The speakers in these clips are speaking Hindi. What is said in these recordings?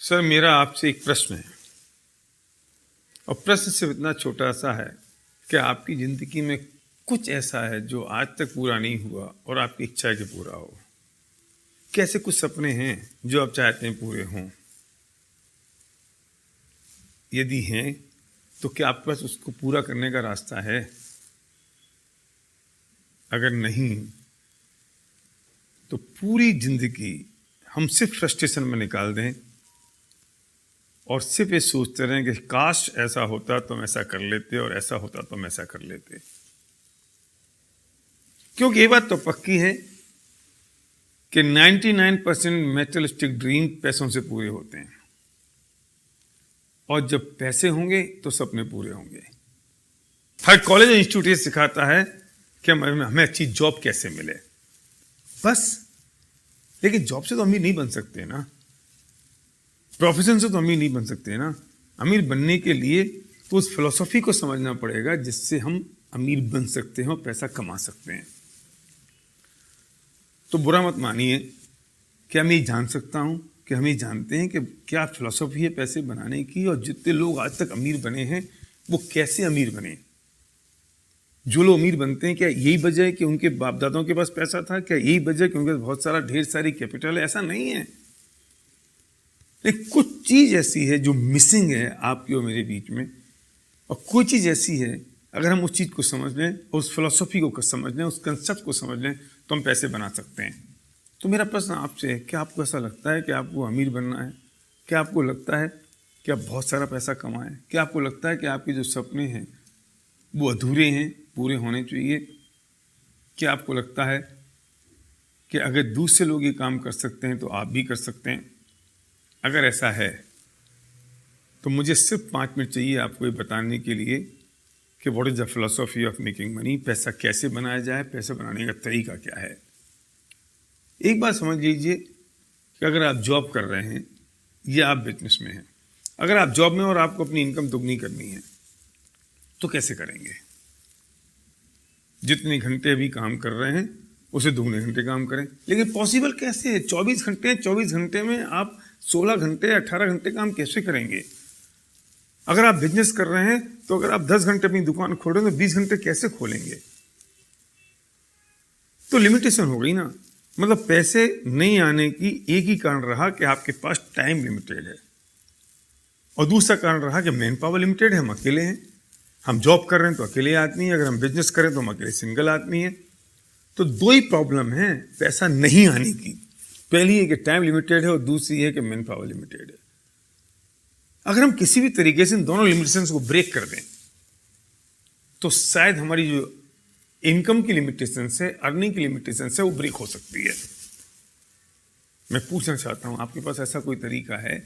सर, मेरा आपसे एक प्रश्न है और प्रश्न सिर्फ इतना छोटा सा है कि आपकी ज़िंदगी में कुछ ऐसा है जो आज तक पूरा नहीं हुआ और आपकी इच्छा है कि पूरा हो। कैसे कुछ सपने हैं जो आप चाहते हैं पूरे हों? यदि हैं तो क्या आपके पास उसको पूरा करने का रास्ता है? अगर नहीं तो पूरी ज़िंदगी हम सिर्फ फ्रस्ट्रेशन में निकाल दें और सिर्फ ये सोचते रहें कि काश ऐसा होता तो हम ऐसा कर लेते और ऐसा होता तो हम ऐसा कर लेते। क्योंकि ये बात तो पक्की है कि 99% मेटेरियलिस्टिक ड्रीम पैसों से पूरे होते हैं और जब पैसे होंगे तो सपने पूरे होंगे। हर कॉलेज और इंस्टीट्यूट ये सिखाता है कि हमें अच्छी जॉब कैसे मिले, बस। लेकिन जॉब से तो अमीर नहीं बन सकते ना, प्रोफेशन से तो अमीर नहीं बन सकते ना। अमीर बनने के लिए तो उस फिलॉसफी को समझना पड़ेगा जिससे हम अमीर बन सकते हैं और पैसा कमा सकते हैं। तो बुरा मत मानिए कि मैं ये जान सकता हूं कि हम ये जानते हैं कि क्या फिलॉसफी है पैसे बनाने की, और जितने लोग आज तक अमीर बने हैं वो कैसे अमीर बने। जो लोग अमीर बनते हैं क्या यही वजह है कि उनके बाप दादाओं के पास पैसा था? क्या यही वजह है कि उनके पास बहुत सारा ढेर सारी कैपिटल है? ऐसा नहीं है। लेकिन कुछ चीज़ ऐसी है जो मिसिंग है आपकी और मेरे बीच में, और कोई चीज़ ऐसी है अगर हम उस चीज़ को समझ लें, उस फिलॉसफी को समझ लें, उस कंसेप्ट को समझ लें तो हम पैसे बना सकते हैं। तो मेरा प्रश्न आपसे है, क्या आपको ऐसा लगता है कि आपको अमीर बनना है? क्या आपको लगता है कि आप बहुत सारा पैसा कमाएं? क्या आपको लगता है कि आपके जो सपने हैं वो अधूरे हैं, पूरे होने चाहिए? क्या आपको लगता है कि अगर दूसरे लोग ये काम कर सकते हैं तो आप भी कर सकते हैं? अगर ऐसा है तो मुझे सिर्फ 5 मिनट चाहिए आपको ये बताने के लिए कि what is the philosophy of making money, पैसा कैसे बनाया जाए, पैसा बनाने का तरीका क्या है। एक बात समझ लीजिए कि अगर आप जॉब कर रहे हैं या आप बिजनेस में हैं, अगर आप जॉब में और आपको अपनी इनकम दुगनी करनी है तो कैसे करेंगे? जितने घंटे अभी काम कर रहे हैं उसे दुगने घंटे काम करें। लेकिन पॉसिबल कैसे है? 24 घंटे हैं, 24 घंटे में आप 16 घंटे 18 घंटे काम कैसे करेंगे? अगर आप बिजनेस कर रहे हैं तो अगर आप 10 घंटे अपनी दुकान खोल रहे हैं तो 20 घंटे कैसे खोलेंगे? तो लिमिटेशन हो गई ना। मतलब पैसे नहीं आने की एक ही कारण रहा कि आपके पास टाइम लिमिटेड है, और दूसरा कारण रहा कि मैन पावर लिमिटेड है, हम अकेले हैं। हम जॉब कर रहे हैं तो अकेले आदमी है, अगर हम बिजनेस करें तो हम अकेले सिंगल आदमी है। तो दो ही प्रॉब्लम है पैसा नहीं आने की। पहली है कि टाइम लिमिटेड है और दूसरी है कि मैन पावर लिमिटेड है। अगर हम किसी भी तरीके से इन दोनों लिमिटेशंस को ब्रेक कर दें तो शायद हमारी जो इनकम की लिमिटेशन है, अर्निंग की लिमिटेशन है, वो ब्रेक हो सकती है। मैं पूछना चाहता हूं, आपके पास ऐसा कोई तरीका है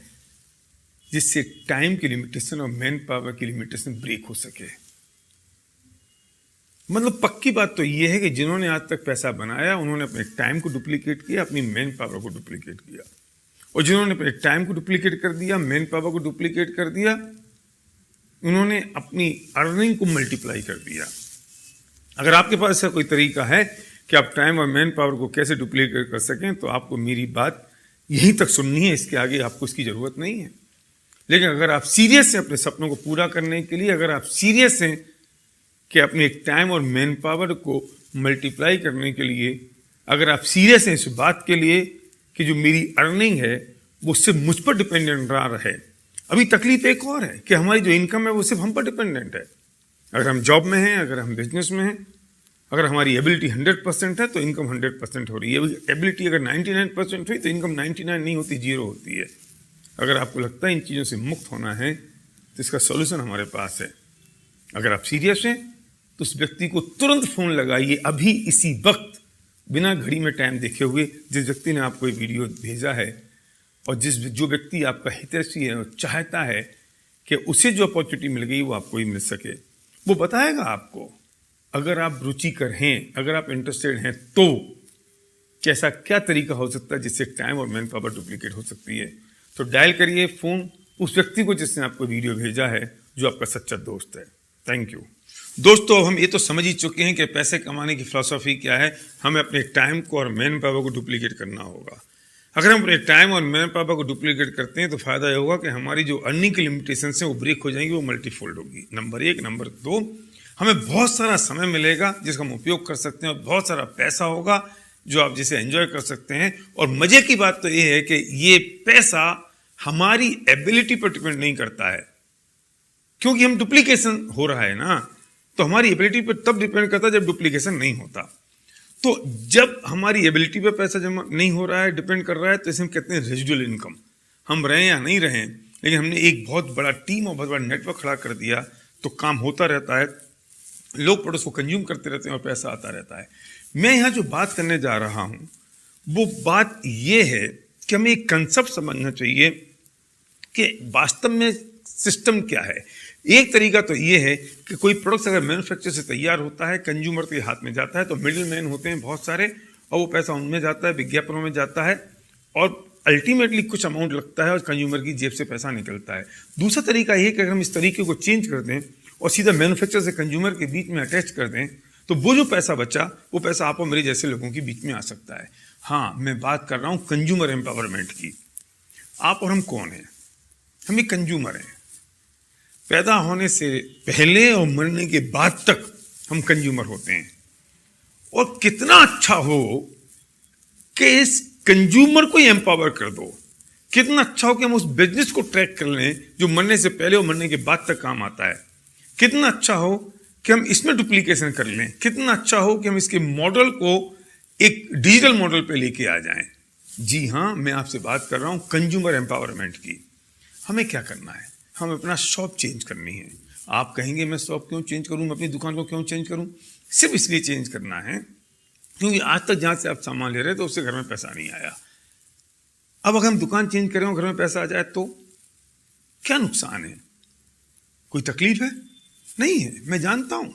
जिससे टाइम की लिमिटेशन और मैन पावर की लिमिटेशन ब्रेक हो सके? मतलब पक्की बात तो यह है कि जिन्होंने आज तक पैसा बनाया उन्होंने अपने टाइम को डुप्लीकेट किया, अपनी मैन पावर को डुप्लीकेट किया, और जिन्होंने अपने टाइम को डुप्लीकेट कर दिया, मैन पावर को डुप्लीकेट कर दिया, उन्होंने अपनी अर्निंग को मल्टीप्लाई कर दिया। अगर आपके पास ऐसा कोई तरीका है कि आप टाइम और मैन पावर को कैसे डुप्लीकेट कर सकें तो आपको मेरी बात यहीं तक सुननी है, इसके आगे आपको इसकी ज़रूरत नहीं है। लेकिन अगर आप सीरियस हैं अपने सपनों को पूरा करने के लिए, अगर आप सीरियस हैं कि अपने टाइम और मैन पावर को मल्टीप्लाई करने के लिए, अगर आप सीरियस हैं इस बात के लिए कि जो मेरी अर्निंग है वो सिर्फ मुझ पर डिपेंडेंट ना रहे। अभी तकलीफ एक और है कि हमारी जो इनकम है वो सिर्फ हम पर डिपेंडेंट है। अगर हम जॉब में हैं, अगर हम बिजनेस में हैं, अगर हमारी एबिलिटी 100% है तो इनकम 100% हो रही है। एबिलिटी अगर 99% हुई तो इनकम 99 नहीं होती, 0 होती है। अगर आपको लगता है इन चीज़ों से मुक्त होना है तो इसका सॉल्यूशन हमारे पास है। अगर आप सीरियस हैं तो उस व्यक्ति को तुरंत फ़ोन लगाइए, अभी इसी वक्त, बिना घड़ी में टाइम देखे हुए, जिस व्यक्ति ने आपको ये वीडियो भेजा है, और जो व्यक्ति आपका हितैषी है और चाहता है कि उसे जो अपॉर्चुनिटी मिल गई वो आपको ही मिल सके। वो बताएगा आपको, अगर आप रुचिकर हैं, अगर आप इंटरेस्टेड हैं तो कैसा क्या तरीका हो सकता है जिससे टाइम और मैन पावर डुप्लीकेट हो सकती है। तो डायल करिए फ़ोन उस व्यक्ति को जिसने आपको वीडियो भेजा है, जो आपका सच्चा दोस्त है। Thank you. दोस्तों, हम ये तो समझ ही चुके हैं कि पैसे कमाने की फिलॉसफी क्या है। हमें अपने टाइम को और मैन पावर को डुप्लीकेट करना होगा। अगर हम अपने टाइम और मैन पावर को डुप्लीकेट करते हैं तो फायदा ये होगा कि हमारी जो अर्निंग की लिमिटेशन है वो ब्रेक हो जाएंगी, वो मल्टीफोल्ड होगी। नंबर 1। नंबर 2, हमें बहुत सारा समय मिलेगा जिसका हम उपयोग कर सकते हैं, और बहुत सारा पैसा होगा जो आप जिसे एंजॉय कर सकते हैं। और मजे की बात तो ये है कि ये पैसा हमारी एबिलिटी पर डिपेंड नहीं करता है, क्योंकि हम डुप्लीकेशन हो रहा है ना, तो हमारी एबिलिटी पर तब डिपेंड करता है जब डुप्लीकेशन नहीं होता। तो जब हमारी एबिलिटी पे पैसा जमा नहीं हो रहा है, डिपेंड कर रहा है, तो इसे हम कहते हैं रेजिडुअल इनकम। हम रहें या नहीं रहें, लेकिन हमने एक बहुत बड़ा टीम और बहुत बड़ा नेटवर्क खड़ा कर दिया तो काम होता रहता है, लोग प्रोडक्ट्स को कंज्यूम करते रहते हैं और पैसा आता रहता है। मैं यहाँ जो बात करने जा रहा हूँ वो बात ये है कि हमें एक कंसेप्ट समझना चाहिए कि वास्तव में सिस्टम क्या है। एक तरीका तो ये है कि कोई प्रोडक्ट अगर मैन्युफैक्चर से तैयार होता है, कंज्यूमर के हाथ में जाता है, तो मिडिल मैन होते हैं बहुत सारे, और वो पैसा उनमें जाता है, विज्ञापनों में जाता है, और अल्टीमेटली कुछ अमाउंट लगता है और कंज्यूमर की जेब से पैसा निकलता है। दूसरा तरीका ये है कि अगर हम इस तरीके को चेंज कर दें और सीधा मैन्युफैक्चर से कंज्यूमर के बीच में अटैच कर दें, तो वो जो पैसा बचा वो पैसा आप और मेरे जैसे लोगों के बीच में आ सकता है। हाँ, मैं बात कर रहा हूँ कंज्यूमर एम्पावरमेंट की। आप और हम कौन हैं? हम एक कंज्यूमर हैं। पैदा होने से पहले और मरने के बाद तक हम कंज्यूमर होते हैं। और कितना अच्छा हो कि इस कंज्यूमर को ही एम्पावर कर दो, कितना अच्छा हो कि हम उस बिजनेस को ट्रैक कर लें जो मरने से पहले और मरने के बाद तक काम आता है। कितना अच्छा हो कि हम इसमें डुप्लीकेशन कर लें, कितना अच्छा हो कि हम इसके मॉडल को एक डिजिटल मॉडल पे लेके आ जाएं। जी हाँ, मैं आपसे बात कर रहा हूं कंज्यूमर एम्पावरमेंट की। हमें क्या करना है? हमें अपना शॉप चेंज करनी है। आप कहेंगे मैं शॉप क्यों चेंज करूं, मैं अपनी दुकान को क्यों चेंज करूं? सिर्फ इसलिए चेंज करना है क्योंकि आज तक जहां से आप सामान ले रहे तो उससे घर में पैसा नहीं आया। अब अगर हम दुकान चेंज करें और घर में पैसा आ जाए तो क्या नुकसान है? कोई तकलीफ है? नहीं है, मैं जानता हूं।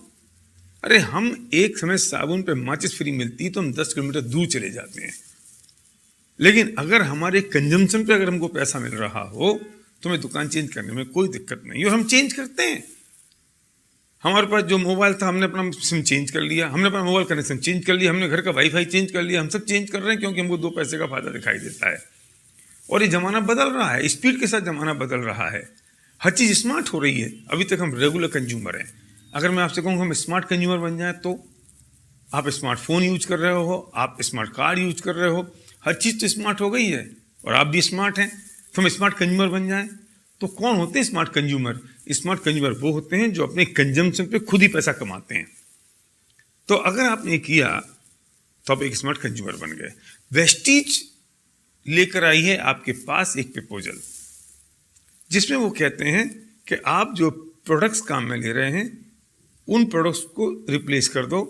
अरे हम एक समय साबुन पे माचिस फ्री मिलती तो हम 10 किलोमीटर दूर चले जाते हैं, लेकिन अगर हमारे कंजम्पशन पे अगर हमको पैसा मिल रहा हो तो हमें दुकान चेंज करने में कोई दिक्कत नहीं। और हम चेंज करते हैं। हमारे पास जो मोबाइल था हमने अपना सिम चेंज कर लिया, हमने अपना मोबाइल कनेक्शन चेंज कर लिया, हमने घर का वाईफाई चेंज कर लिया, हम सब चेंज कर रहे हैं क्योंकि हमको 2 पैसे का फायदा दिखाई देता है। और ये जमाना बदल रहा है, स्पीड के साथ जमाना बदल रहा है, हर चीज़ स्मार्ट हो रही है। अभी तक हम रेगुलर कंज्यूमर हैं। अगर मैं आपसे कहूँ हम स्मार्ट कंज्यूमर बन जाए तो आप स्मार्टफोन यूज कर रहे हो, आप स्मार्ट कार्ड यूज कर रहे हो, हर चीज़ तो स्मार्ट हो गई है और आप भी स्मार्ट हैं। तो हम स्मार्ट कंज्यूमर बन जाएं तो कौन होते हैं स्मार्ट कंज्यूमर? स्मार्ट कंज्यूमर वो होते हैं जो अपने कंजम्पशन पे खुद ही पैसा कमाते हैं। तो अगर आपने किया तो आप एक स्मार्ट कंज्यूमर बन गए। वेस्टीज लेकर आई है आपके पास एक प्रपोजल जिसमें वो कहते हैं कि आप जो प्रोडक्ट्स काम में ले रहे हैं उन प्रोडक्ट्स को रिप्लेस कर दो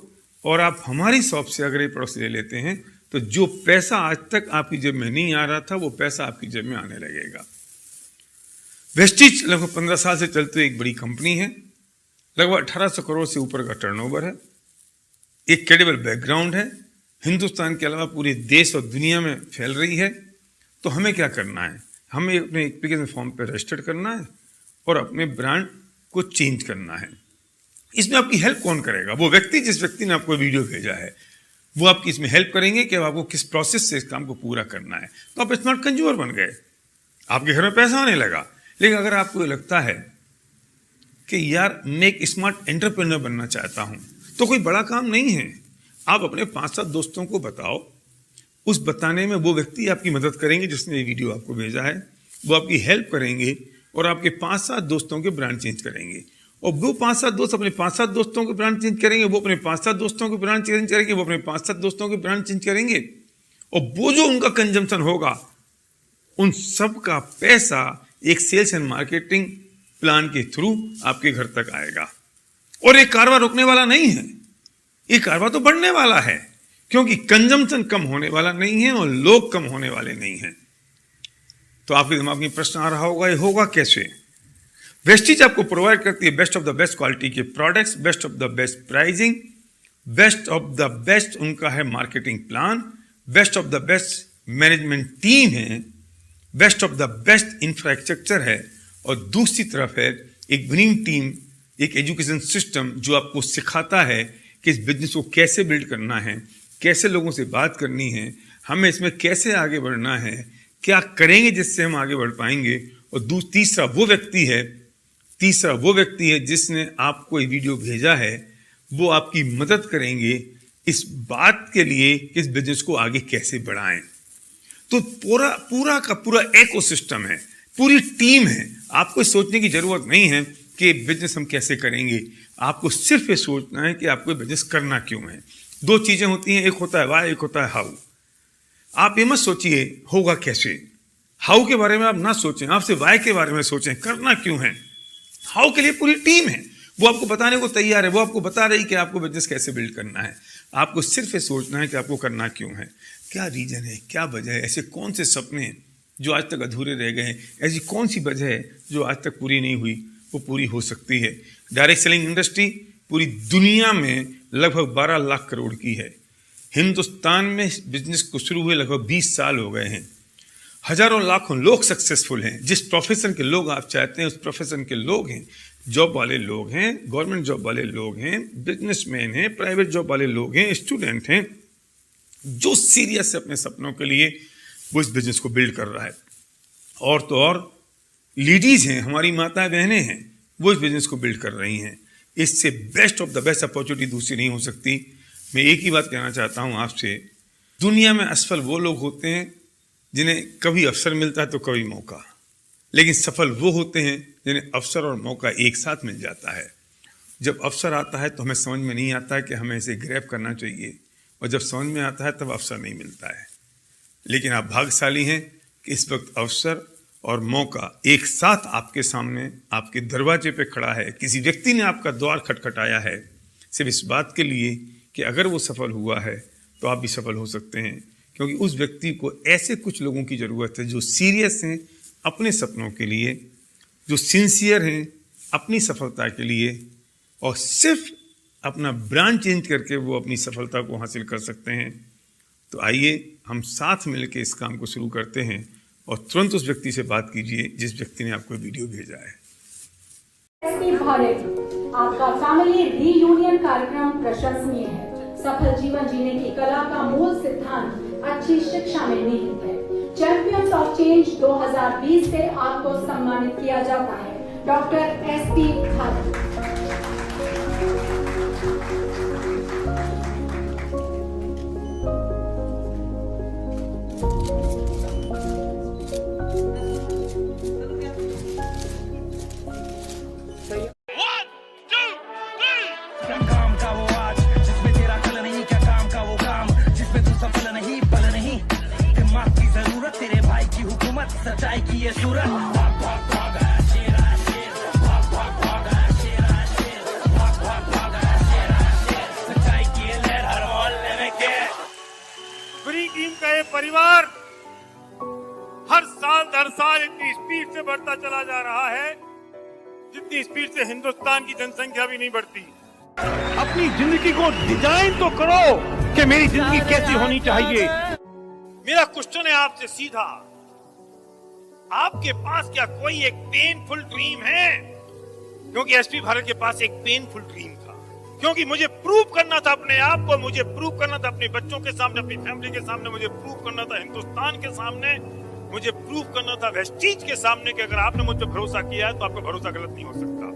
और आप हमारी शॉप से अगर ये प्रोडक्ट्स ले लेते हैं तो जो पैसा आज तक आपकी जेब में नहीं आ रहा था वो पैसा आपकी जेब में आने लगेगा। वेस्टीज लगभग 15 साल से चलती हुई एक बड़ी कंपनी है, लगभग 1800 करोड़ से ऊपर का टर्नओवर है, एक क्रेडिबल बैकग्राउंड है, हिंदुस्तान के अलावा पूरे देश और दुनिया में फैल रही है। तो हमें क्या करना है? हमें अपने एप्लीकेशन फॉर्म पर रजिस्टर करना है और अपने ब्रांड को चेंज करना है। इसमें आपकी हेल्प कौन करेगा? वो व्यक्ति जिस व्यक्ति ने आपको वीडियो भेजा है वो आपकी इसमें हेल्प करेंगे कि आपको किस प्रोसेस से इस काम को पूरा करना है। तो आप स्मार्ट कंज्यूमर बन गए, आपके घर में पैसा आने लगा। लेकिन अगर आपको लगता है कि यार मैं एक स्मार्ट एंटरप्रेन्योर बनना चाहता हूं तो कोई बड़ा काम नहीं है। आप अपने 5-7 दोस्तों को बताओ, उस बताने में वो व्यक्ति आपकी मदद करेंगे जिसने ये वीडियो आपको भेजा है, वो आपकी हेल्प करेंगे और आपके 5-7 दोस्तों के ब्रांड चेंज करेंगे। और वो 5-7 दोस्त अपने 5-7 दोस्तों के ब्रांड चेंज करेंगे, वो अपने 5-7 दोस्तों के ब्रांड चेंज करेंगे, वो अपने 5-7 दोस्तों के ब्रांड चेंज करेंगे। और वो जो उनका कंजम्पशन होगा उन सब का पैसा एक सेल्स एंड मार्केटिंग प्लान के थ्रू आपके घर तक आएगा। और ये कारवां रुकने वाला नहीं है, ये कारवां तो बढ़ने वाला है, क्योंकि कंजम्पशन कम होने वाला नहीं है और लोग कम होने वाले नहीं हैं। तो आपके दिमाग में प्रश्न आ रहा होगा ये होगा कैसे? वेस्टीज आपको प्रोवाइड करती है best of the best quality के products, best of the best pricing, best of the best उनका है marketing plan, best of the best management team है, best of the best infrastructure है, और दूसरी तरफ है एक विनिंग टीम, एक एजुकेशन सिस्टम जो आपको सिखाता है कि इस बिजनेस को कैसे बिल्ड करना है, कैसे लोगों से बात करनी है, हमें इसमें कैसे आगे बढ़ना है, क्या करेंगे जिससे हम आगे बढ़ पाएंगे। और तीसरा वो व्यक्ति है जिसने आपको ये वीडियो भेजा है, वो आपकी मदद करेंगे इस बात के लिए कि इस बिजनेस को आगे कैसे बढ़ाएं। तो पूरा का पूरा इकोसिस्टम है, पूरी टीम है। आपको सोचने की जरूरत नहीं है कि बिजनेस हम कैसे करेंगे, आपको सिर्फ ये सोचना है कि आपको बिजनेस करना क्यों है। दो चीजें होती हैं, एक होता है वाई, एक होता है हाउ। आप ये मत सोचिए होगा कैसे, हाउ के बारे में आप ना सोचें, आपसे वाई के बारे में सोचें, करना क्यों है। हाउ के लिए पूरी टीम है, वो आपको बताने को तैयार है, वो आपको बता रही कि आपको बिजनेस कैसे बिल्ड करना है। आपको सिर्फ ये सोचना है कि आपको करना क्यों है, क्या रीजन है, क्या वजह है, ऐसे कौन से सपने हैं जो आज तक अधूरे रह गए हैं, ऐसी कौन सी वजह है जो आज तक पूरी नहीं हुई, वो पूरी हो सकती है। डायरेक्ट सेलिंग इंडस्ट्री पूरी दुनिया में लगभग 12 लाख करोड़ की है। हिंदुस्तान में बिजनेस को शुरू हुए लगभग 20 साल हो गए हैं। हजारों लाखों लोग सक्सेसफुल हैं। जिस प्रोफेशन के लोग आप चाहते हैं उस प्रोफेशन के लोग हैं, जॉब वाले लोग हैं, गवर्नमेंट जॉब वाले लोग हैं, बिजनेसमैन हैं, प्राइवेट जॉब वाले लोग हैं, स्टूडेंट हैं, जो सीरियस है अपने सपनों के लिए, वो इस बिजनेस को बिल्ड कर रहा है। और तो और लेडीज हैं, हमारी माताएं बहनें हैं, वो इस बिजनेस को बिल्ड कर रही हैं। इससे best of the best opportunity दूसरी नहीं हो सकती। मैं एक ही बात कहना चाहता हूं आपसे, दुनिया में असफल वो लोग होते हैं जिन्हें कभी अवसर मिलता है तो कभी मौका, लेकिन सफल वो होते हैं जिन्हें अवसर और मौका एक साथ मिल जाता है। जब अवसर आता है तो हमें समझ में नहीं आता है कि हमें इसे ग्रैब करना चाहिए, और जब समझ में आता है तब अवसर नहीं मिलता है। लेकिन आप भाग्यशाली हैं कि इस वक्त अवसर और मौका एक साथ आपके सामने, आपके दरवाजे पे खड़ा है। किसी व्यक्ति ने आपका द्वार खटखटाया है सिर्फ इस बात के लिए कि अगर वो सफल हुआ है तो आप भी सफल हो सकते हैं, क्योंकि उस व्यक्ति को ऐसे कुछ लोगों की ज़रूरत है जो सीरियस हैं अपने सपनों के लिए, जो सिंसियर हैं अपनी सफलता के लिए, और सिर्फ अपना ब्रांड चेंज करके वो अपनी सफलता को हासिल कर सकते हैं। तो आइए हम साथ मिलकर इस काम को शुरू करते हैं, और तुरंत उस व्यक्ति से बात कीजिए जिस व्यक्ति ने आपको वीडियो भेजा है। एसपी भारत, आपका फैमिली रीयूनियन कार्यक्रम प्रशंसनीय है। सफल जीवन जीने की कला का मूल सिद्धांत अच्छी शिक्षा में निहित है। चैंपियंस ऑफ चेंज 2020 से आपको सम्मानित किया जाता है डॉक्टर एसपी भारत। काम का वो आज जिसमें तेरा कल नहीं, क्या काम का वो काम जिसमें तू सफल नहीं, बल नहीं, दिमाग की जरूरत, तेरे भाई की हुकूमत, सच्चाई की ये सूरत। भाग भाग भाग आया शेरा शेर, भाग भाग भाग आया शेरा शेर, भाग भाग भाग आया शेरा शेर, सच्चाई की ये लहर हर मोहल्ले में के। फ्री टीम का ये परिवार हर साल इतनी स्पीड से बढ़ता चला जा रहा है जितनी स्पीड से हिंदुस्तान की जनसंख्या भी नहीं बढ़ती। अपनी जिंदगी को डिजाइन तो करो कि मेरी जिंदगी कैसी होनी चाहिए। मेरा क्वेश्चन है आपसे सीधा, आपके पास क्या कोई एक पेनफुल ड्रीम है? क्योंकि एसपी भारत के पास एक पेनफुल ड्रीम था, क्योंकि मुझे प्रूव करना था अपने आप को, मुझे प्रूव करना था अपने बच्चों के सामने, अपनी फैमिली के सामने, मुझे प्रूव करना था हिंदुस्तान के सामने, मुझे प्रूव करना था वेस्टीज के सामने कि अगर आपने मुझ पर भरोसा किया है तो आपका भरोसा गलत नहीं हो सकता।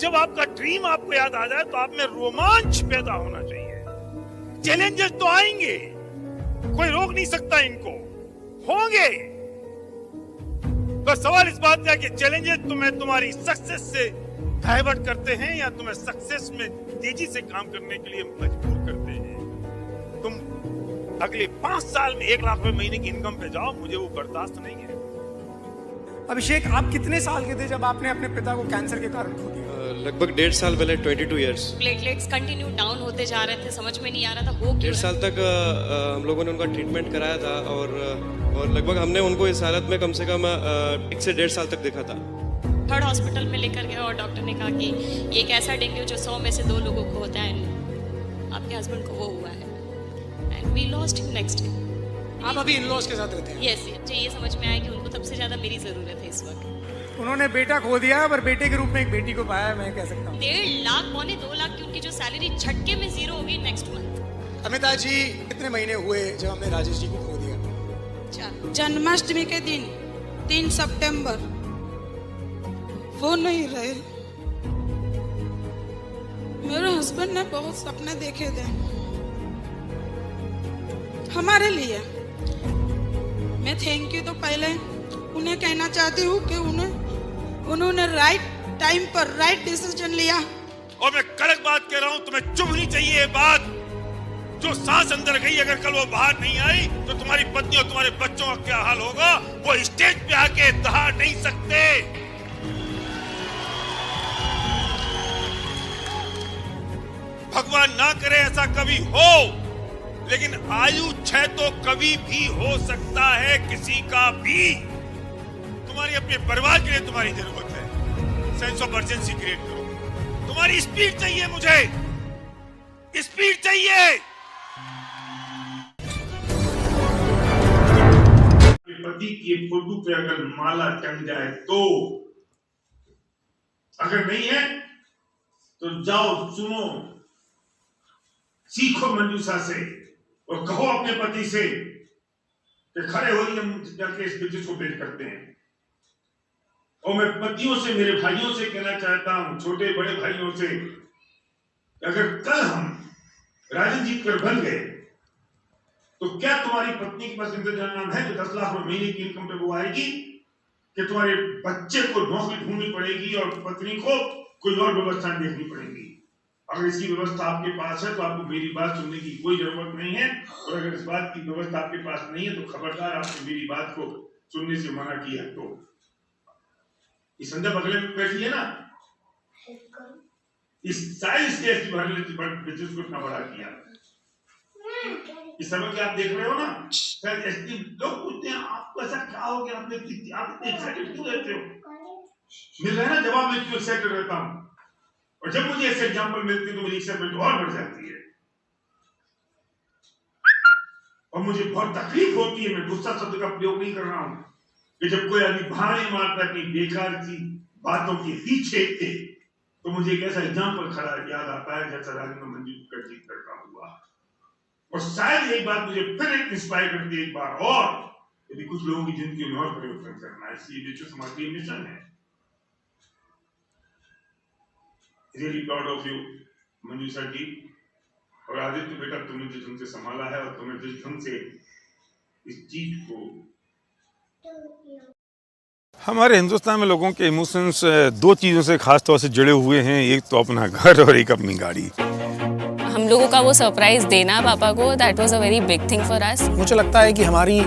जब आपका ड्रीम आपको याद आ जाए तो आप में रोमांच पैदा होना चाहिए। चैलेंजेस तो आएंगे, कोई रोक नहीं सकता, इनको होंगे। बस सवाल इस बात का कि चैलेंजेस तुम्हें तुम्हारी सक्सेस से डाइवर्ट करते हैं या तुम्हें सक्सेस में तेजी से काम करने के लिए मजबूर करते हैं। तुम अगले 5 साल में 1 लाख रुपए महीने की इनकम पे जाओ, मुझे वो बर्दाश्त नहीं है। अभिषेक, आप कितने साल के थे जब आपने अपने पिता को कैंसर के कारण खो दिया? लगभग 1.5 साल पहले, 22 ईयर्स। प्लेटलेट्स कंटिन्यू डाउन होते जा रहे थे, समझ में नहीं आ रहा था हो क्यों। 1.5 साल तक हम लोगों ने उनका ट्रीटमेंट कराया था, और लगभग हमने उनको इस हालत में कम से कम 1 से 1.5 साल तक देखा था। 3rd हॉस्पिटल में लेकर गए और डॉक्टर ने कहा कि ये एक ऐसा डेंगू जो 100 में से 2 लोगों को होता है, आपके हस्बैंड को वो हुआ है, and we lost him next day. आप अभी इन-लॉज के साथ रहते हैं? यस, मुझे ये समझ में आया कि उनको सबसे ज्यादा मेरी जरूरत है इस वक्त। उन्होंने बेटा खो दिया पर बेटे के रूप में एक बेटी को पाया, मैं कह सकता हूँ। 1.5 लाख, 2.25 लाख की उनकी जो सैलरी झटके में 0 हो गई नेक्स्ट मंथ। अमिता जी, कितने महीने हुए जब हमने राजेश जी को खो दिया? जन्माष्टमी के दिन 3 सितंबर, वो नहीं रहे। मेरे हस्बैंड ने बहुत सपने देखे थे हमारे लिए। मैं थैंक यू तो पहले उन्हें कहना चाहती हूँ कि उन्होंने राइट टाइम पर राइट डिसीजन लिया। और मैं कड़क बात कह रहा हूं, तुम्हें चुभनी चाहिए ये बात। जो सांस अंदर गई, अगर कल वो बाहर नहीं आई तो तुम्हारी पत्नी और तुम्हारे बच्चों का क्या हाल होगा, वो स्टेज पे आके दहाड़ नहीं सकते। भगवान ना करे ऐसा कभी हो, लेकिन आयु 6 तो कभी भी हो सकता है, किसी का भी। तुम्हारी अपने परिवार के लिए तुम्हारी जरूरत है। सेंस ऑफ अर्जेंसी क्रिएट करो। तुम्हारी स्पीड चाहिए, मुझे स्पीड चाहिए। पति की फोटो पे अगर माला टंग जाए तो, अगर नहीं है तो जाओ, सुनो, सीखो मंजूषा से और कहो अपने पति से कि खड़े होइए, हम जाके इस बिजनेस को बिल्ड करते हैं। और मैं पतियों से, मेरे भाइयों से कहना चाहता हूं, छोटे बड़े भाइयों से, अगर कल हम राजन जीत कर बन गए तो क्या तुम्हारी पत्नी के पास इंतजाम है जो 10 लाख महीने की इनकम पे वो आएगी, कि तुम्हारे बच्चे को नौकरी ढूंढनी पड़ेगी और पत्नी को कोई और व्यवस्था देखनी पड़ेगी? अगर इसकी व्यवस्था आपके पास है तो आपको मेरी बात सुनने की कोई जरूरत नहीं है, और अगर इस बात की व्यवस्था आपके पास नहीं है तो खबरदार, आपने मेरी बात को सुनने से मना किया तो। इस संध्या बगले में बैठी है ना, इस साइंस के बिजनेस को इतना बड़ा किया। इस समय क्या आप देख रहे हो ना, लोग पूछते हैं आपको ऐसा क्या हो गया, आप इतने एक्साइटेड क्यों रहते हो? मिल रहा है ना जवाब, मैं क्यों एक्साइटेड रहता हूं। और जब मुझे ऐसे एग्जांपल मिलते हैं तो मेरी एक्साइटमेंट और बढ़ जाती है, और मुझे बहुत तकलीफ होती है। मैं गुस्सा शब्द का प्रयोग नहीं कर रहा हूं, कि जब कोई आदमी भाड़े मारता है बेकार की बातों के पीछे तो मुझे एक ऐसा एग्जांपल खड़ा याद आता है जैसा राजेंद्र मंजूर जीत का हुआ। और शायद यही बात मुझे फिर एक इंस्पायर करती है एक बार और, यदि कुछ लोगों की जिंदगी में और परिवर्तन करना है। इसलिए विश्व समाज की मिशन है। रियली प्राउड ऑफ यू मंजूषा जी। और आदित्य बेटा, तुमने जिस ढंग से संभाला है और तुमने जिस ढंग से इस जीत को, हमारे हिंदुस्तान में लोगों के इमोशंस 2 चीज़ों से खास तौर से जुड़े हुए हैं, एक तो अपना घर और एक अपनी गाड़ी। हम लोगों का वो सरप्राइज देना पापा को, that was a very big thing for us. मुझे लगता है कि हमारी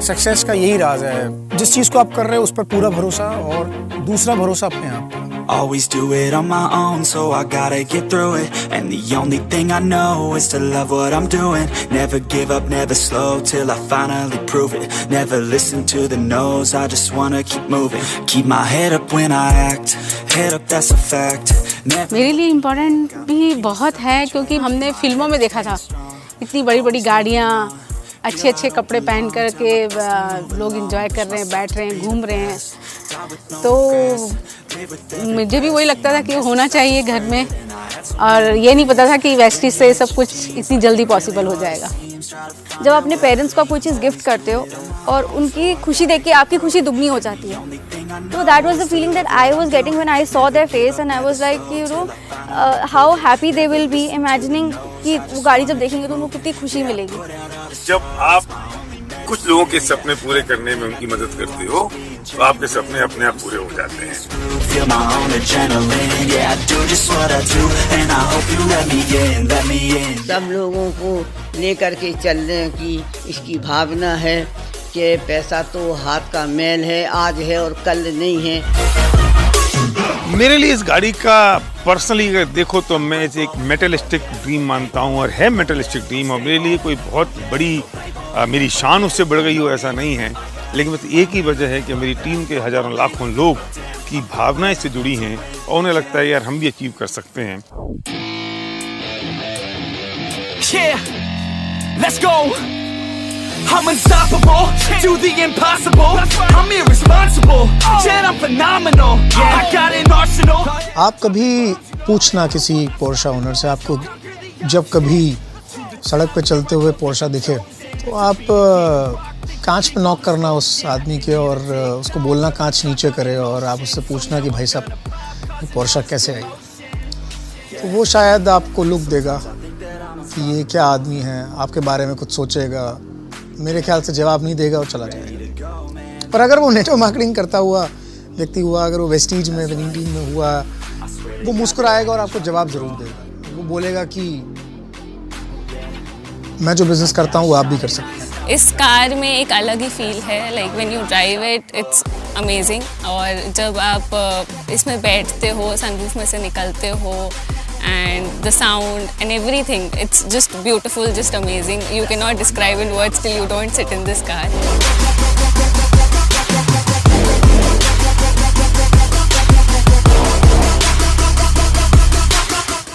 सक्सेस का यही राज है, जिस चीज को आप कर रहे हो उस पर पूरा भरोसा, और दूसरा भरोसा अपने आप पर। Always do it on my own, so I gotta get through it. And the only thing I know is to love what I'm doing. Never give up, never slow till I finally prove it. Never listen to the no's, I just wanna keep moving. Keep my head up when I act, head up, that's a fact. मेरे लिए इम्पोर्टेंट भी बहुत है, क्योंकि हमने फिल्मों में देखा था इतनी बड़ी बड़ी गाड़ियाँ, अच्छे अच्छे कपड़े पहन कर के लोग एंजॉय कर रहे हैं, बैठ रहे हैं, घूम रहे हैं। तो मुझे भी वही लगता था कि होना चाहिए घर में, और ये नहीं पता था कि वेस्टिज से सब कुछ इतनी जल्दी पॉसिबल हो जाएगा। जब अपने पेरेंट्स को आप कोई चीज़ गिफ्ट करते हो और उनकी खुशी देख के आपकी खुशी दुगनी हो जाती है, तो that was the feeling that I was getting when I saw their face, and I was like, you know, how happy they will be, imagining कि वो गाड़ी जब देखेंगे तो उनको कितनी खुशी मिलेगी। जब आप कुछ लोगों के सपने पूरे करने में उनकी मदद करते हो तो आपके सपने अपने आप पूरे हो जाते हैं। सब लोगों को लेकर के चलने की इसकी भावना है कि पैसा तो हाथ का मैल है, आज है और कल नहीं है। मेरे लिए इस गाड़ी का पर्सनली अगर देखो तो मैं इसे एक मेटलिस्टिक ड्रीम मानता हूँ, और है मेटलिस्टिक ड्रीम, और मेरे लिए कोई बहुत बड़ी मेरी शान उससे बढ़ गई हो ऐसा नहीं है। लेकिन बस एक ही वजह है कि मेरी टीम के हजारों लाखों लोग की भावनाएं इससे जुड़ी हैं, और उन्हें लगता है यार हम भी अचीव कर सकते हैं। Yeah, let's go. I'm unstoppable, do the impossible. I'm irresponsible, yet I'm phenomenal. I got an arsenal. आप कभी पूछना किसी पोर्शा ओनर से, आपको जब कभी सड़क पे चलते हुए पोर्शा दिखे तो आप कांच पे नॉक करना उस आदमी के और उसको बोलना कांच नीचे करे और आप उससे पूछना कि भाई साहब पोर्शा कैसे आई, तो वो शायद आपको लुक देगा कि ये क्या आदमी है, आपके बारे में कुछ सोचेगा। मेरे ख्याल से जवाब नहीं देगा और चला जाएगा। पर अगर वो नेटवर्क मार्केटिंग करता हुआ व्यक्ति हुआ, अगर वो वेस्टीज में विनिंग में हुआ, वो मुस्कुराएगा और आपको जवाब ज़रूर देगा। वो बोलेगा कि मैं जो बिज़नेस करता हूँ वो आप भी कर सकते हैं। इस कार में एक अलग ही फील है, like when you drive it it's amazing. और जब आप इसमें बैठते हो, सनरूफ में से निकलते हो, and the sound and everything, it's just beautiful, just amazing. You cannot describe in words till you don't sit in this car.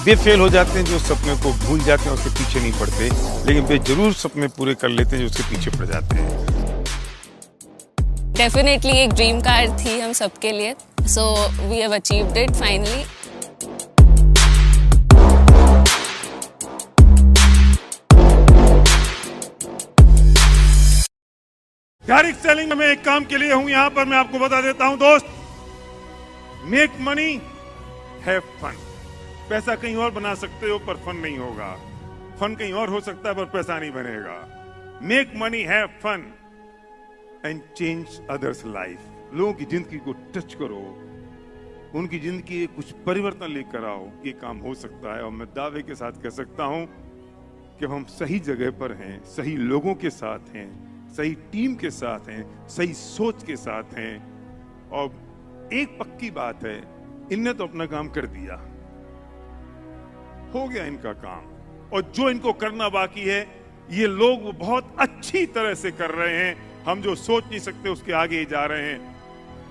Way fail हो जाते हैं जो सपने को भूल जाते हैं, उसके पीछे नहीं पड़ते, लेकिन वे जरूर सपने पूरे कर लेते हैं जो उसके पीछे पड़ जाते हैं। Definitely एक ड्रीम कार थी हम सबके लिए, so we have achieved it finally. Direct selling में मैं एक काम के लिए हूं यहां पर, मैं आपको बता देता हूं दोस्त, मेक मनी हैव फन। पैसा कहीं और बना सकते हो पर फन नहीं होगा, फन कहीं और हो सकता है पर पैसा नहीं बनेगा। Make money have fun and change others life. लोगों की जिंदगी को टच करो, उनकी जिंदगी में कुछ परिवर्तन लेकर आओ, ये काम हो सकता है। और मैं दावे के साथ कह सकता हूं कि हम सही जगह पर हैं, सही लोगों के साथ हैं, सही टीम के साथ हैं, सही सोच के साथ हैं। और एक पक्की बात है, इनने तो अपना काम कर दिया, हो गया इनका काम, और जो इनको करना बाकी है ये लोग बहुत अच्छी तरह से कर रहे हैं। हम जो सोच नहीं सकते उसके आगे जा रहे हैं,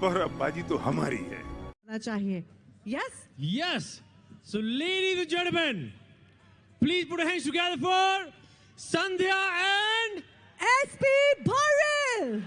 पर अब बाजी तो हमारी है। चाहिए। Yes Yes. So, ladies and gentlemen, please put your hands together for Sandhya and SP Bharel।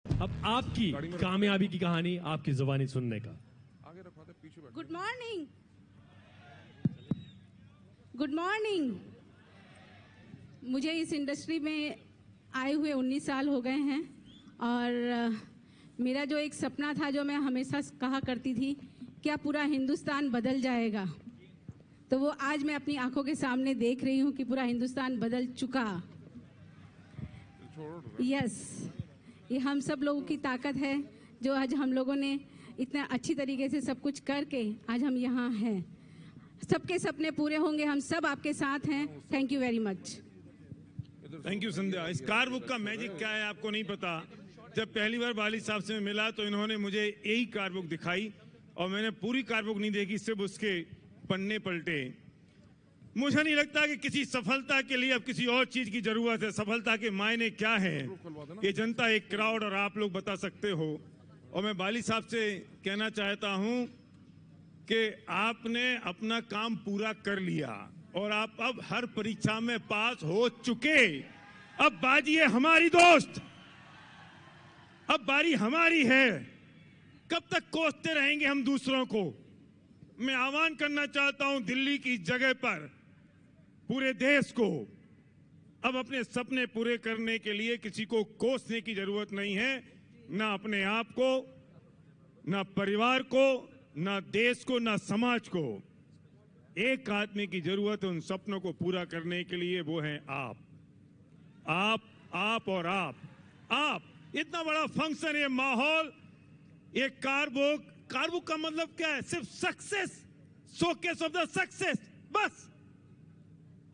अब आपकी कामयाबी की कहानी आपकी जुबानी सुनने का। Good morning, good morning. मुझे इस इंडस्ट्री में आए हुए 19 साल हो गए हैं और मेरा जो एक सपना था, जो मैं हमेशा कहा करती थी, क्या पूरा हिंदुस्तान बदल जाएगा, तो वो आज मैं अपनी आंखों के सामने देख रही हूँ कि पूरा हिंदुस्तान बदल चुका। यस, ये हम सब लोगों की ताकत है, जो आज हम लोगों ने इतना अच्छी तरीके से सब कुछ करके आज हम यहाँ हैं। सबके सपने पूरे होंगे, हम सब आपके साथ हैं। Thank you very much. Thank you Sandhya. इस कार बुक का मैजिक क्या है आपको नहीं पता। जब पहली बार वाली साहब से मैं मिला तो इन्होंने मुझे यही कार बुक दिखाई और मैंने पूरी कार बुक नहीं देखी, सिर्फ उसके पन्ने पलटे। मुझे नहीं लगता कि किसी सफलता के लिए अब किसी और चीज की जरूरत है। सफलता के मायने क्या है ये जनता, एक क्राउड और आप लोग बता सकते हो। और मैं बाली साहब से कहना चाहता हूं कि आपने अपना काम पूरा कर लिया और आप अब हर परीक्षा में पास हो चुके। अब बाजी है हमारी दोस्त, अब बारी हमारी है। कब तक कोसते रहेंगे हम दूसरों को? मैं आह्वान करना चाहता हूं दिल्ली की जगह पर पूरे देश को, अब अपने सपने पूरे करने के लिए किसी को कोसने की जरूरत नहीं है, ना अपने आप को, ना परिवार को, ना देश को, ना समाज को। एक आदमी की जरूरत है उन सपनों को पूरा करने के लिए, वो है आप और आप। इतना बड़ा फंक्शन, ये माहौल, ये कार बुक का मतलब क्या है? सिर्फ success, showcase of the success, बस।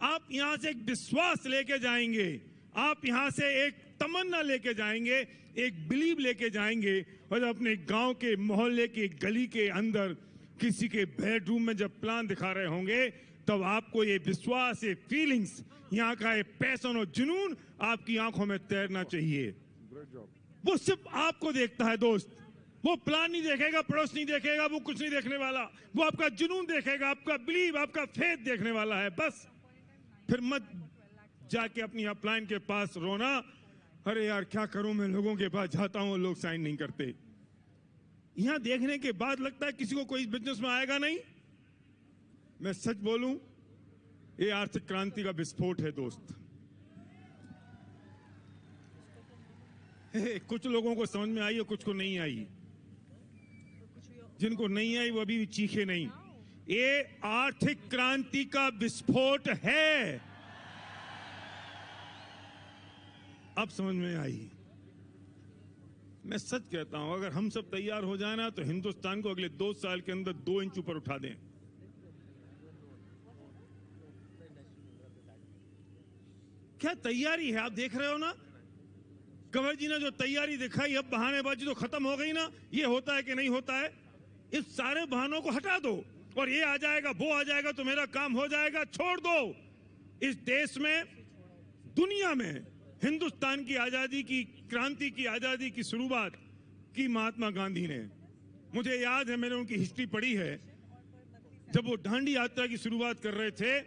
आप यहां से एक विश्वास लेके जाएंगे, आप यहां से एक तमन्ना लेके जाएंगे, एक बिलीव लेके जाएंगे, और अपने गांव के मोहल्ले की गली के अंदर किसी के बेडरूम में जब प्लान दिखा रहे होंगे, तब आपको ये विश्वास, ये फीलिंग्स, यहाँ का ये पैशन और जुनून आपकी आंखों में तैरना चाहिए। वो सिर्फ आपको देखता है दोस्त, वो प्लान नहीं देखेगा, पड़ोस नहीं देखेगा, वो कुछ नहीं देखने वाला, वो आपका जुनून देखेगा, आपका बिलीव, आपका फेथ देखने वाला है, बस। फिर मत जाके अपनी अपलाइन के पास रोना, अरे यार क्या करूं, मैं लोगों के पास जाता हूं, लोग साइन नहीं करते। यहां देखने के बाद लगता है किसी को कोई बिजनेस में आएगा नहीं। मैं सच बोलूं, ये आर्थिक क्रांति का विस्फोट है दोस्त। कुछ लोगों को समझ में आई है, कुछ को नहीं आई। जिनको नहीं आई वो अभी भी चीखे नहीं। ये आर्थिक क्रांति का विस्फोट है, अब समझ में आई। मैं सच कहता हूं, अगर हम सब तैयार हो जाए ना, तो हिंदुस्तान को अगले 2 साल के अंदर 2 इंच ऊपर उठा दें। क्या तैयारी है, आप देख रहे हो ना। कंवर जी ने जो तैयारी दिखाई, अब बहानेबाजी तो खत्म हो गई ना। ये होता है कि नहीं होता है, इस सारे बहानों को हटा दो, और ये आ जाएगा, वो आ जाएगा, तो मेरा काम हो जाएगा, छोड़ दो। इस देश में, दुनिया में हिंदुस्तान की आजादी की क्रांति की आजादी की शुरुआत की महात्मा गांधी ने। मुझे याद है, मैंने उनकी हिस्ट्री पढ़ी है। जब वो दांडी यात्रा की शुरुआत कर रहे थे,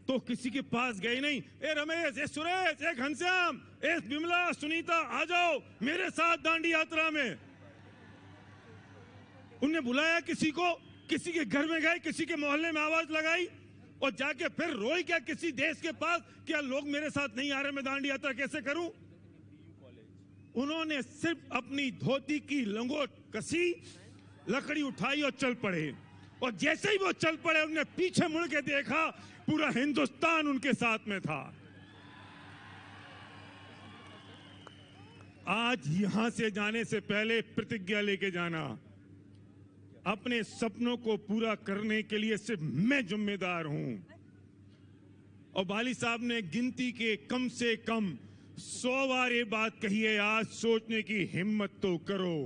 तो किसी के पास गए नहीं, ए रमेश, ए सुरेश, ए घनश्याम, ए बिमला, सुनीता, आ जाओ मेरे साथ दांडी यात्रा में। उन्हें बुलाया किसी को, किसी के घर में गए, किसी के मोहल्ले में आवाज लगाई, और जाके फिर रोई क्या किसी देश के पास, क्या लोग मेरे साथ नहीं आ रहे, मैं दांडी यात्रा कैसे करूं। उन्होंने सिर्फ अपनी धोती की लंगोट कसी, लकड़ी उठाई और चल पड़े। और जैसे ही वो चल पड़े, उन्होंने पीछे मुड़ के देखा, पूरा हिंदुस्तान उनके साथ में था। आज यहां से जाने से पहले प्रतिज्ञा लेके जाना, अपने सपनों को पूरा करने के लिए सिर्फ मैं जिम्मेदार हूं। और बाली साहब ने गिनती के कम से कम 100 बार ये बात कही है, आज सोचने की हिम्मत तो करो।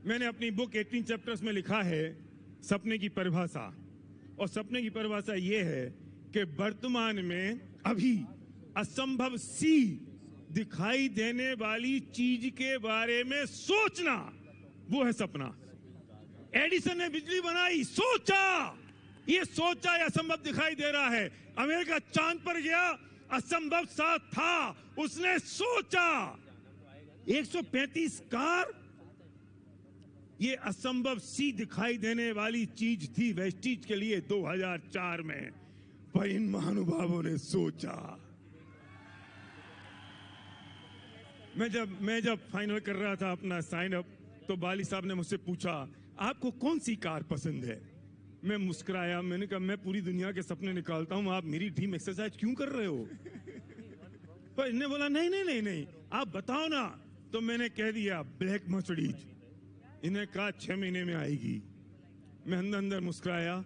मैंने अपनी बुक 18 चैप्टर्स में लिखा है सपने की परिभाषा, और सपने की परिभाषा ये है कि वर्तमान में अभी असंभव सी दिखाई देने वाली चीज के बारे में सोचना, वो है सपना। एडिसन ने बिजली बनाई, सोचा, ये सोचा, ये असंभव दिखाई दे रहा है। अमेरिका चांद पर गया, असंभव सा था, उसने सोचा। 135 कार, ये असंभव सी दिखाई देने वाली चीज थी वेस्टीज के लिए 2004 में, पर इन महानुभावों ने सोचा। मैं जब फाइनल कर रहा था अपना साइन अप, तो बाली साहब ने मुझसे पूछा, आपको कौन सी कार पसंद है। मैं मुस्कुराया, मैंने कहा मैं पूरी दुनिया के सपने निकालता हूं, आप मेरी ड्रीम एक्सरसाइज क्यों कर रहे हो। पर इन्हें बोला नहीं नहीं नहीं नहीं, आप बताओ ना। तो मैंने कह दिया ब्लैक मर्सिडीज। इन्हें कहा 6 महीने में आएगी। मैं अंदर अंदर मुस्कुराया,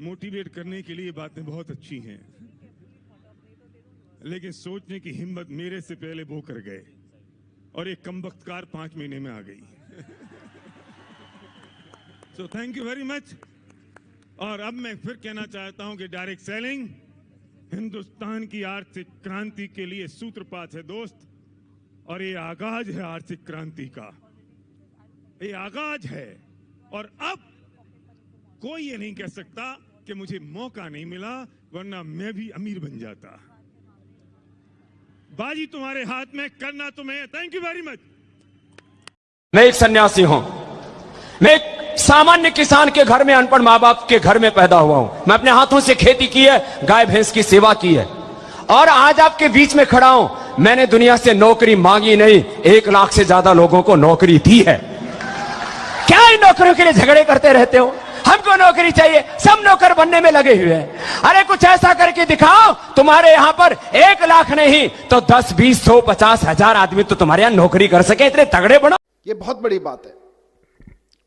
मोटिवेट करने के लिए बातें बहुत अच्छी हैं, लेकिन सोचने की हिम्मत मेरे से पहले वो कर गए, और एक कमबख्त कार 5 महीने में आ गई। So thank you very much. और अब मैं फिर कहना चाहता हूं कि डायरेक्ट सेलिंग हिंदुस्तान की आर्थिक क्रांति के लिए सूत्रपात है दोस्त, और ये आगाज है आर्थिक क्रांति का, ये आगाज है। और अब कोई ये नहीं कह सकता कि मुझे मौका नहीं मिला, वरना मैं भी अमीर बन जाता। बाजी तुम्हारे हाथ में, करना तुम्हें। Thank you very much. मैं एक सन्यासी हूं, मैं एक सामान्य किसान के घर में, अनपढ़ माँ बाप के घर में पैदा हुआ हूं। मैं अपने हाथों से खेती की है, गाय भैंस की सेवा की है, और आज आपके बीच में खड़ा हूं। मैंने दुनिया से नौकरी मांगी नहीं, 1 लाख से ज्यादा लोगों को नौकरी दी है। क्या इन नौकरियों के लिए झगड़े करते रहते हो। हमको नौकरी चाहिए, सब नौकर बनने में लगे हुए हैं। अरे कुछ ऐसा करके दिखाओ, तुम्हारे यहाँ पर 1 लाख नहीं तो 10, 20, 100, 50 हजार आदमी तो तुम्हारे यहाँ नौकरी कर सके, इतने तगड़े बनो। ये बहुत बड़ी बात है।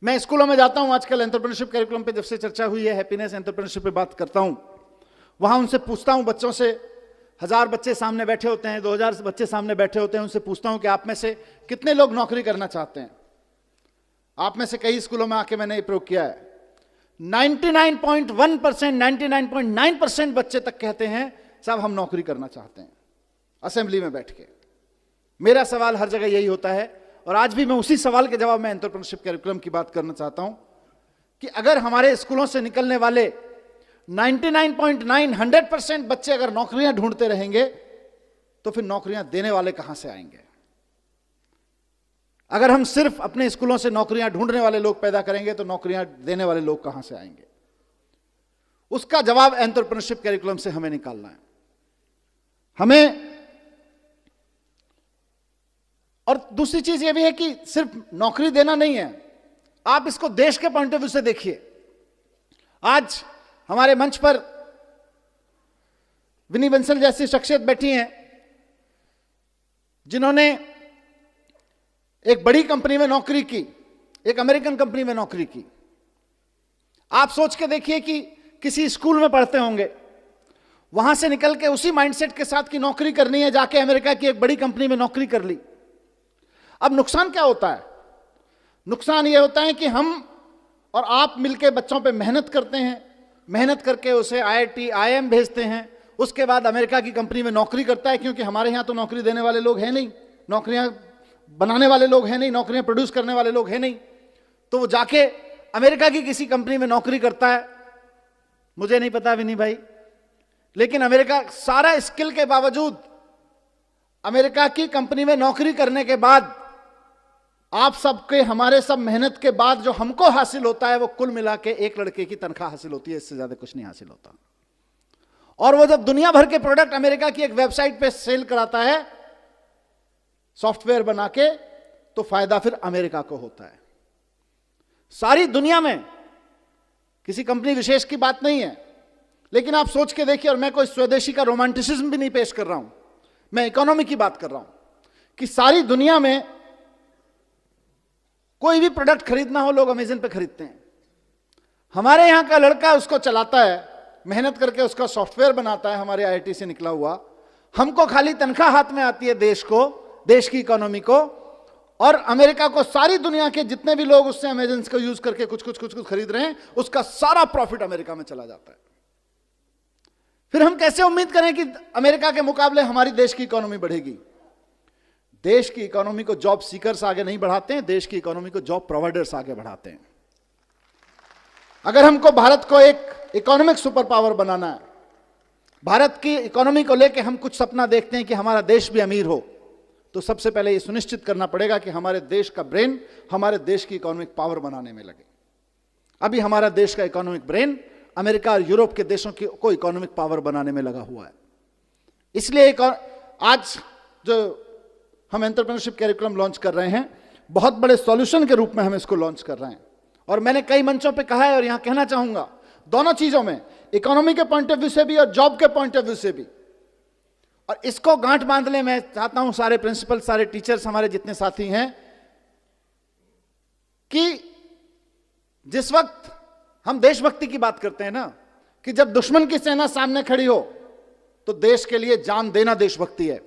मैं स्कूलों में जाता हूं, आजकल एंटरप्रेन्योरशिप कैरिकुलम पे जब से चर्चा हुई है, हैप्पीनेस एंटरप्रेन्योरशिप पे बात करता हूं, वहां उनसे पूछता हूं, बच्चों से, 1000 बच्चे सामने बैठे होते हैं, 2000 बच्चे सामने बैठे होते हैं, उनसे पूछता हूं कि आप में से कितने लोग नौकरी करना चाहते हैं। आप में से कई स्कूलों में आके मैंने ये प्रयोग किया है, 99.1%, 99.9% बच्चे तक कहते हैं साहब हम नौकरी करना चाहते हैं, असेंबली में बैठ के। मेरा सवाल हर जगह यही होता है, और आज भी मैं उसी सवाल के जवाब में एंटरप्रेन्योरशिप कैरिकुलम की बात करना चाहता हूं कि अगर हमारे स्कूलों से निकलने वाले 99.9, 100% बच्चे अगर नौकरियां ढूंढते रहेंगे तो फिर नौकरियां देने वाले कहां से आएंगे? अगर हम सिर्फ अपने स्कूलों से नौकरियां ढूंढने वाले लोग पैदा करेंगे तो नौकरियां देने वाले लोग कहां से आएंगे? उसका जवाब एंटरप्रेन्योरशिप कैरिकुलम से हमें निकालना है। हमें, और दूसरी चीज यह भी है कि सिर्फ नौकरी देना नहीं है, आप इसको देश के पॉइंट ऑफ व्यू से देखिए। आज हमारे मंच पर विनी बंसल जैसी शख्सियत बैठी हैं जिन्होंने एक बड़ी कंपनी में नौकरी की, एक अमेरिकन कंपनी में नौकरी की। आप सोच के देखिए कि किसी स्कूल में पढ़ते होंगे, वहां से निकल के उसी माइंडसेट के साथ की नौकरी करनी है, जाके अमेरिका की एक बड़ी कंपनी में नौकरी कर ली। अब नुकसान क्या होता है? नुकसान यह होता है कि हम और आप मिलके बच्चों पे मेहनत करते हैं, मेहनत करके उसे IIT, IIM भेजते हैं, उसके बाद अमेरिका की कंपनी में नौकरी करता है, क्योंकि हमारे यहां तो नौकरी देने वाले लोग हैं नहीं, नौकरियां बनाने वाले लोग हैं नहीं, नौकरियां प्रोड्यूस करने वाले लोग हैं नहीं, तो वो जाके अमेरिका की किसी कंपनी में नौकरी करता है। मुझे नहीं पता विनी भाई, लेकिन अमेरिका सारा स्किल के बावजूद अमेरिका की कंपनी में नौकरी करने के बाद आप सबके, हमारे सब मेहनत के बाद जो हमको हासिल होता है वो कुल मिला के एक लड़के की तनख्वाह हासिल होती है, इससे ज्यादा कुछ नहीं हासिल होता। और वो जब दुनिया भर के प्रोडक्ट अमेरिका की एक वेबसाइट पे सेल कराता है सॉफ्टवेयर बना के, तो फायदा फिर अमेरिका को होता है। सारी दुनिया में किसी कंपनी विशेष की बात नहीं है, लेकिन आप सोच के देखिए, और मैं कोई स्वदेशी का रोमांटिसिज्म भी नहीं पेश कर रहा हूं, मैं इकोनॉमी की बात कर रहा हूं कि सारी दुनिया में कोई भी प्रोडक्ट खरीदना हो, लोग अमेज़न पे खरीदते हैं। हमारे यहां का लड़का उसको चलाता है, मेहनत करके उसका सॉफ्टवेयर बनाता है, हमारे IIT से निकला हुआ। हमको खाली तनख्वाह हाथ में आती है देश को, देश की इकोनॉमी को, और अमेरिका को सारी दुनिया के जितने भी लोग उससे अमेज़न को यूज करके कुछ कुछ खरीद रहे हैं, उसका सारा प्रॉफिट अमेरिका में चला जाता है। फिर हम कैसे उम्मीद करें कि अमेरिका के मुकाबले हमारी देश की इकोनॉमी बढ़ेगी? देश की इकोनॉमी को जॉब सीकर्स आगे नहीं बढ़ाते हैं, देश की इकोनॉमी को जॉब प्रोवाइडर्स आगे बढ़ाते हैं। अगर हमको भारत को एक इकोनॉमिक सुपर पावर बनाना है, भारत की इकोनॉमी को लेकर हम कुछ सपना देखते हैं कि हमारा देश भी अमीर हो, तो सबसे पहले यह सुनिश्चित करना पड़ेगा कि हमारे देश का ब्रेन हमारे देश की इकोनॉमिक पावर बनाने में लगे। अभी हमारा देश का इकोनॉमिक ब्रेन अमेरिका और यूरोप के देशों को इकोनॉमिक पावर बनाने में लगा हुआ है। इसलिए आज जो हम एंटरप्रेन्योरशिप कैरिकुलम लॉन्च कर रहे हैं, बहुत बड़े सॉल्यूशन के रूप में हम इसको लॉन्च कर रहे हैं। और मैंने कई मंचों पे कहा है और यहां कहना चाहूंगा, दोनों चीजों में, इकोनॉमी के पॉइंट ऑफ व्यू से भी और जॉब के पॉइंट ऑफ व्यू से भी। और इसको गांठ बांधने में चाहता हूं सारे प्रिंसिपल, सारे टीचर्स, हमारे जितने साथी हैं, कि जिस वक्त हम देशभक्ति की बात करते हैं ना, कि जब दुश्मन की सेना सामने खड़ी हो तो देश के लिए जान देना देशभक्ति है,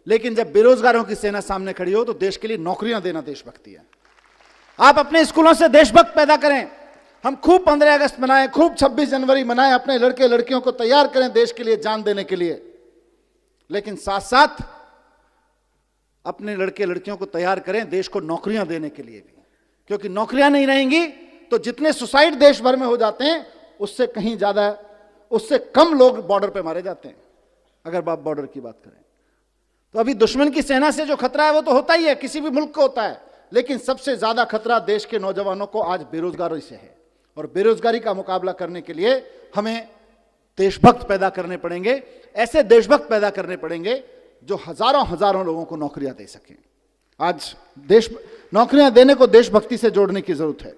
लेकिन जब बेरोजगारों की सेना सामने खड़ी हो तो देश के लिए नौकरियां देना देशभक्ति है। आप अपने स्कूलों से देशभक्त पैदा करें, हम खूब 15 अगस्त मनाएं, खूब 26 जनवरी मनाएं, अपने लड़के लड़कियों को तैयार करें देश के लिए जान देने के लिए, लेकिन साथ साथ अपने लड़के लड़कियों को तैयार करें देश को नौकरियां देने के लिए भी, क्योंकि नौकरियां नहीं रहेंगी तो जितने सुसाइड देश भर में हो जाते हैं उससे कहीं ज्यादा, उससे कम लोग बॉर्डर पे मारे जाते हैं। अगर आप बॉर्डर की बात करें तो अभी दुश्मन की सेना से जो खतरा है वो तो होता ही है, किसी भी मुल्क को होता है, लेकिन सबसे ज्यादा खतरा देश के नौजवानों को आज बेरोजगारी से है। और बेरोजगारी का मुकाबला करने के लिए हमें देशभक्त पैदा करने पड़ेंगे, ऐसे देशभक्त पैदा करने पड़ेंगे जो हजारों हजारों लोगों को नौकरियां दे सकें। आज नौकरियां देने को देशभक्ति से जोड़ने की जरूरत है।